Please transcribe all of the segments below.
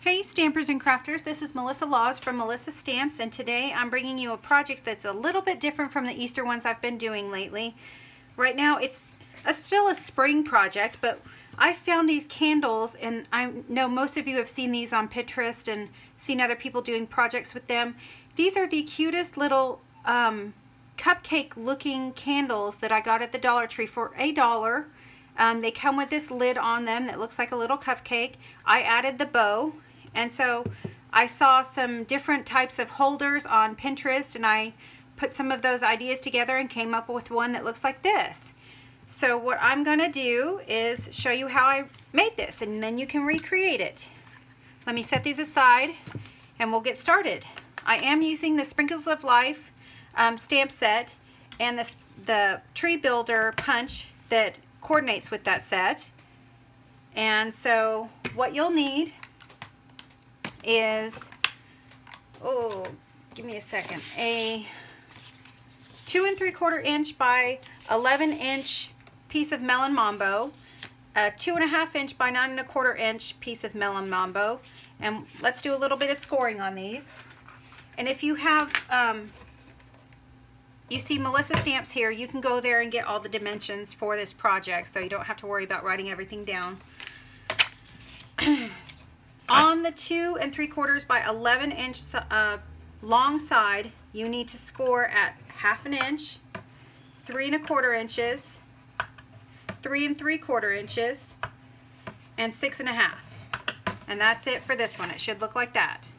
Hey Stampers and Crafters, this is Melissa Laws from Melissa Stamps, and today I'm bringing you a project that's a little bit different from the Easter ones I've been doing lately. Right now it's still a spring project, but I found these candles, and I know most of you have seen these on Pinterest and seen other people doing projects with them. These are the cutest little cupcake looking candles that I got at the Dollar Tree for $1. They come with this lid on them that looks like a little cupcake. I added the bow. And so I saw some different types of holders on Pinterest, and I put some of those ideas together and came up with one that looks like this. So what I'm going to do is show you how I made this, and then you can recreate it. Let me set these aside and we'll get started. I am using the Sprinkles of Life stamp set and the tree builder punch that coordinates with that set. And so what you'll need is, give me a second, a 2 3/4 inch by 11 inch piece of Melon Mambo, a 2 1/2 inch by 9 1/4 inch piece of Melon Mambo, and let's do a little bit of scoring on these. And if you have, you see Melissa Stamps here, you can go there and get all the dimensions for this project, so you don't have to worry about writing everything down. On the 2 3/4 by 11 inch long side, you need to score at 1/2 inch, 3 1/4 inches, 3 3/4 inches, and 6 1/2. And that's it for this one. It should look like that.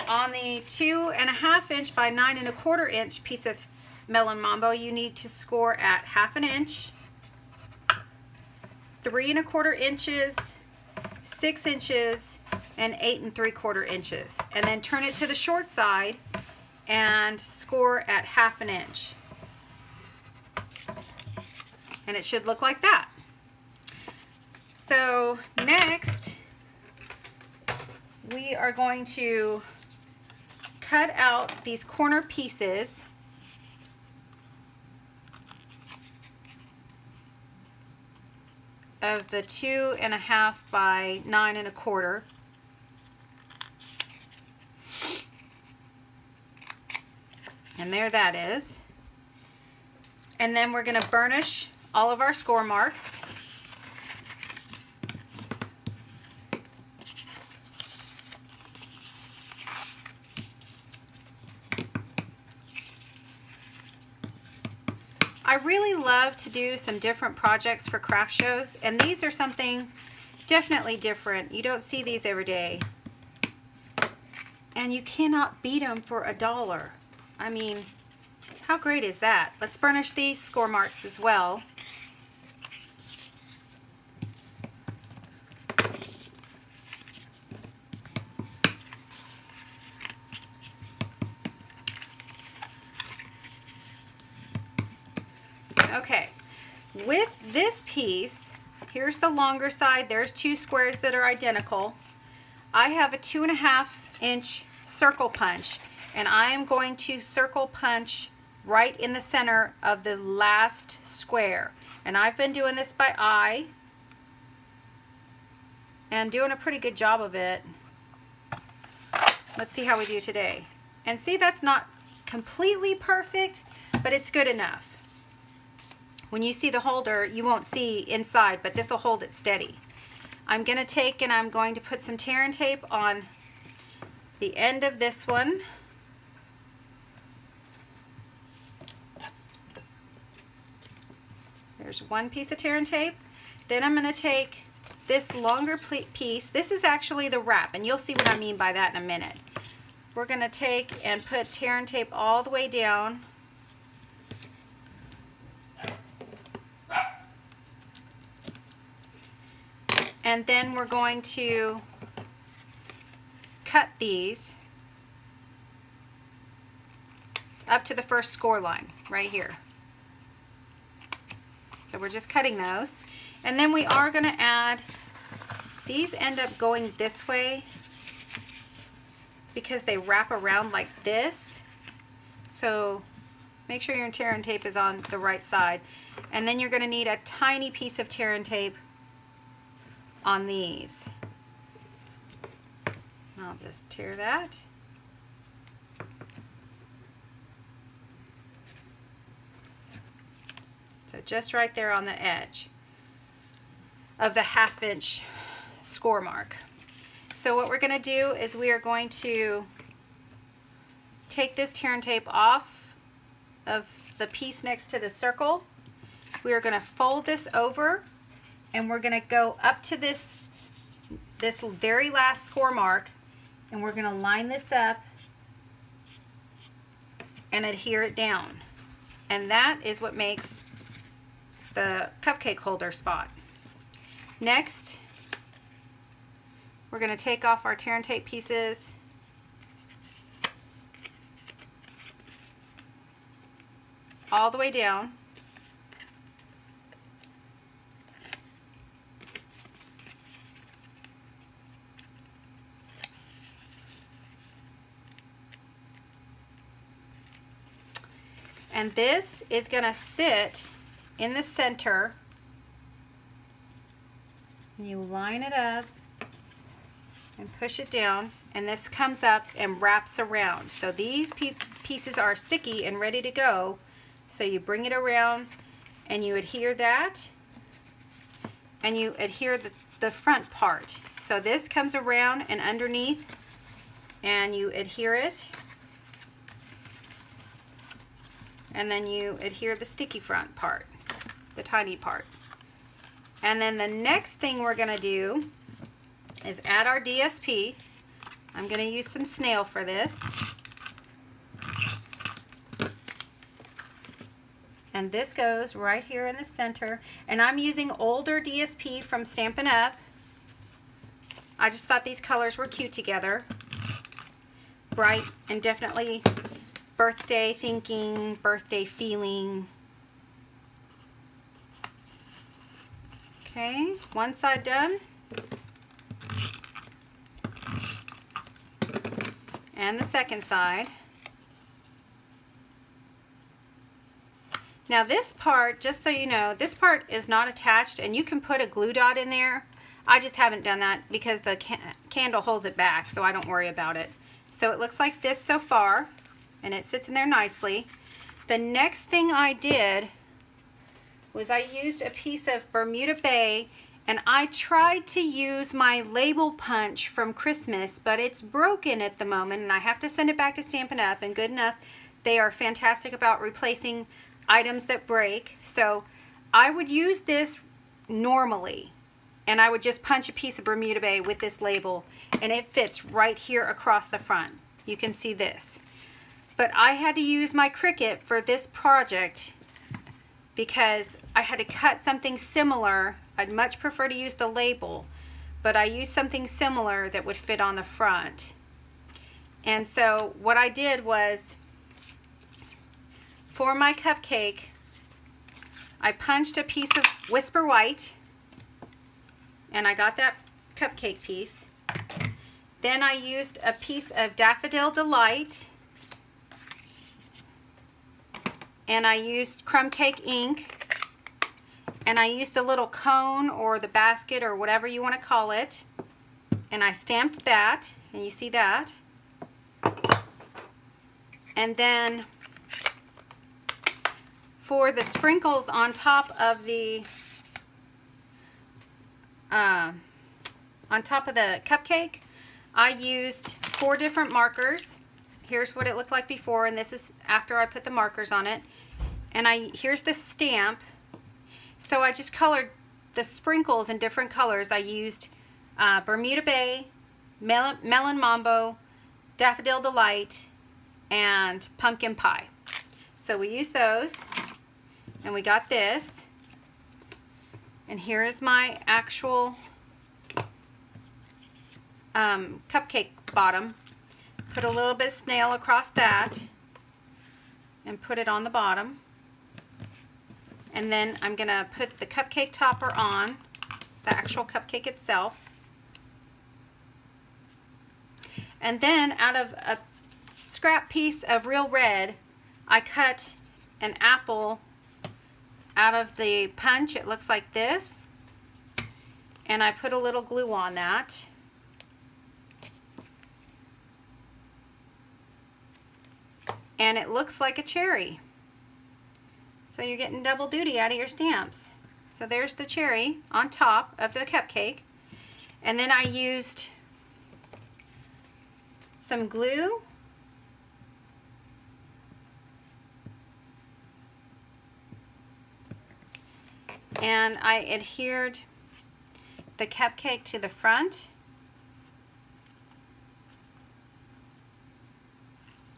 On the 2 1/2 inch by 9 1/4 inch piece of Melon Mambo, you need to score at 1/2 inch, 3 1/4 inches, 6 inches, and 8 3/4 inches, and then turn it to the short side and score at 1/2 inch, and it should look like that. So next we are going to cut out these corner pieces of the 2 1/2 by 9 1/4. And there that is. And then we're going to burnish all of our score marks. I really love to do some different projects for craft shows, and these are something definitely different. You don't see these every day, and you cannot beat them for $1. I mean, how great is that? Let's burnish these score marks as well. Okay, with this piece, here's the longer side. There's two squares that are identical. I have a 2 1/2 inch circle punch, and I am going to circle punch right in the center of the last square. And I've been doing this by eye and doing a pretty good job of it. Let's see how we do today. And see, that's not completely perfect, but it's good enough. When you see the holder, you won't see inside, but this will hold it steady. I'm going to take and I'm going to put some tear and tape on the end of this one. There's one piece of tear and tape. Then I'm going to take this longer piece. This is actually the wrap, and you'll see what I mean by that in a minute. We're going to take and put tear and tape all the way down. And then we're going to cut these up to the first score line right here. So we're just cutting those. And then we are going to add, these end up going this way because they wrap around like this. So make sure your tear and tape is on the right side. And then you're going to need a tiny piece of tear and tape on these. I'll just tear that. So just right there on the edge of the 1/2 inch score mark. So what we're going to do is we are going to take this tear and tape off of the piece next to the circle. We are going to fold this over, and we're going to go up to this very last score mark, and we're going to line this up and adhere it down. And that is what makes the cupcake holder spot. Next, we're going to take off our tear and tape pieces. All the way down. And this is going to sit in the center. You line it up and push it down, and this comes up and wraps around. So these pieces are sticky and ready to go. So you bring it around and you adhere that, and you adhere the front part. So this comes around and underneath, and you adhere it, and then you adhere the sticky front part, the tiny part. And then the next thing we're going to do is add our DSP. I'm going to use some snail for this. And this goes right here in the center. And I'm using older DSP from Stampin' Up. I just thought these colors were cute together. Bright and definitely birthday thinking, birthday feeling. Okay, one side done. And the second side. Now this part, just so you know, this part is not attached, and you can put a glue dot in there. I just haven't done that because the candle holds it back, so I don't worry about it. So it looks like this so far, and it sits in there nicely. The next thing I did was I used a piece of Bermuda Bay, and I tried to use my label punch from Christmas, but it's broken at the moment, and I have to send it back to Stampin' Up, and Good Enough, they are fantastic about replacing items that break. So I would use this normally, and I would just punch a piece of Bermuda Bay with this label, and it fits right here across the front. You can see this. But I had to use my Cricut for this project because I had to cut something similar. I'd much prefer to use the label, but I used something similar that would fit on the front. And so what I did was, for my cupcake, I punched a piece of Whisper White, and I got that cupcake piece. Then I used a piece of Daffodil Delight, and I used crumb cake ink, and I used the little cone or the basket or whatever you want to call it, and I stamped that, and you see that. And then for the sprinkles on top of the cupcake, I used 4 different markers. Here's what it looked like before, and this is after I put the markers on it. And here's the stamp. So I just colored the sprinkles in different colors. I used Bermuda Bay, Melon Mambo, Daffodil Delight, and Pumpkin Pie. So we used those, and we got this. And here is my actual cupcake bottom. Put a little bit of snail across that and put it on the bottom. And then I'm going to put the cupcake topper on, the actual cupcake itself. And then out of a scrap piece of real red, I cut an apple out of the punch. It looks like this. And I put a little glue on that. and it looks like a cherry. So you're getting double duty out of your stamps. So there's the cherry on top of the cupcake. And then I used some glue. And I adhered the cupcake to the front.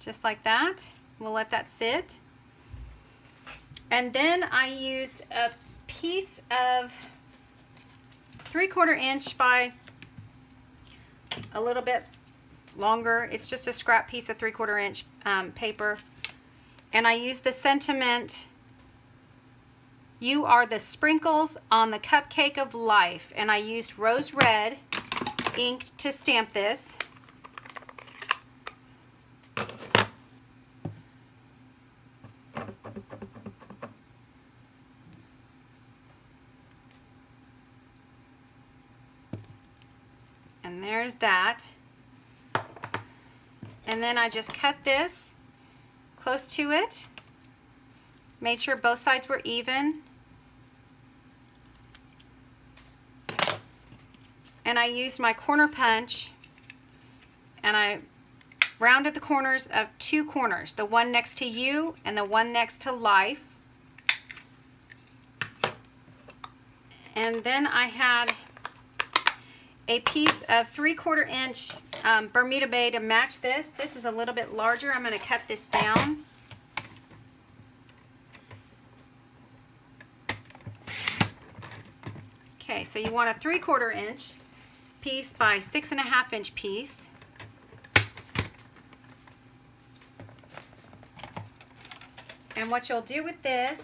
Just like that. We'll let that sit. And then I used a piece of 3/4 inch by a little bit longer. It's just a scrap piece of 3/4 inch paper. And I used the sentiment, "You are the sprinkles on the cupcake of life." And I used rose red ink to stamp this. And there's that. And then I just cut this close to it. Made sure both sides were even. And I used my corner punch and I rounded the corners of 2 corners, the one next to you and the one next to life. And then I had a piece of 3/4 inch Bermuda Bay to match this. This is a little bit larger. I'm going to cut this down. Okay, so you want a 3/4 inch piece by 6.5 inch piece. And what you'll do with this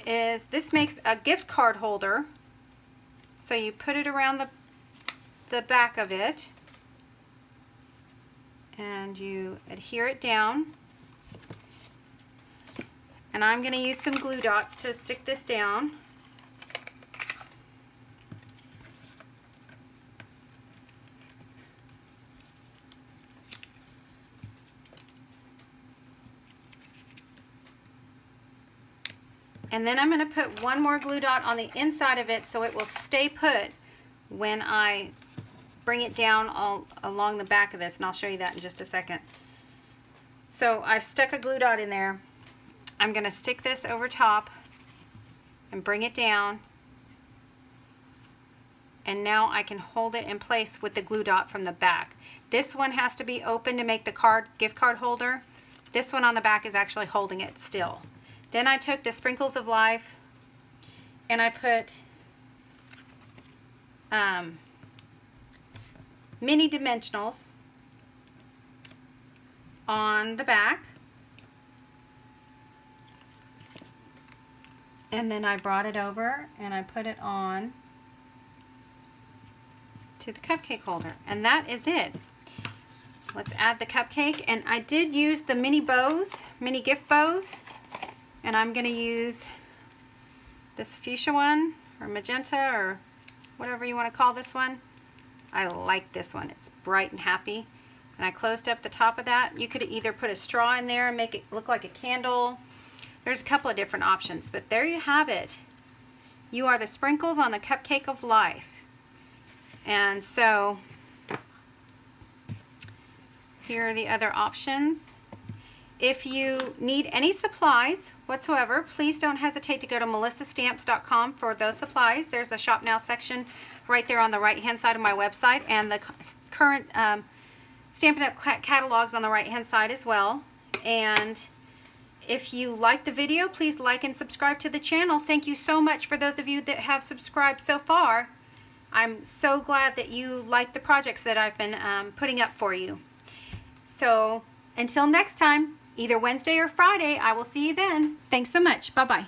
is, this makes a gift card holder. So you put it around the back of it and you adhere it down. And I'm going to use some glue dots to stick this down. And then I'm going to put one more glue dot on the inside of it so it will stay put when I bring it down all along the back of this, and I'll show you that in just a second. So I've stuck a glue dot in there. I'm going to stick this over top and bring it down, and now I can hold it in place with the glue dot from the back. This one has to be open to make the gift card holder. This one on the back is actually holding it still. Then I took the Sprinkles of Life and I put mini dimensionals on the back. And then I brought it over and I put it on to the cupcake holder. And that is it. Let's add the cupcake. And I did use the mini bows, mini gift bows. And I'm going to use this fuchsia one, or magenta, or whatever you want to call this one. I like this one. It's bright and happy. And I closed up the top of that. You could either put a straw in there and make it look like a candle. There's a couple of different options, but there you have it. You are the sprinkles on the cupcake of life. And so here are the other options. If you need any supplies whatsoever, please don't hesitate to go to melissastamps.com for those supplies. There's a Shop Now section right there on the right hand side of my website, and the current Stampin' Up! Catalogs on the right hand side as well. And if you like the video, please like and subscribe to the channel. Thank you so much for those of you that have subscribed so far. I'm so glad that you like the projects that I've been putting up for you. So until next time, either Wednesday or Friday, I will see you then. Thanks so much. Bye-bye.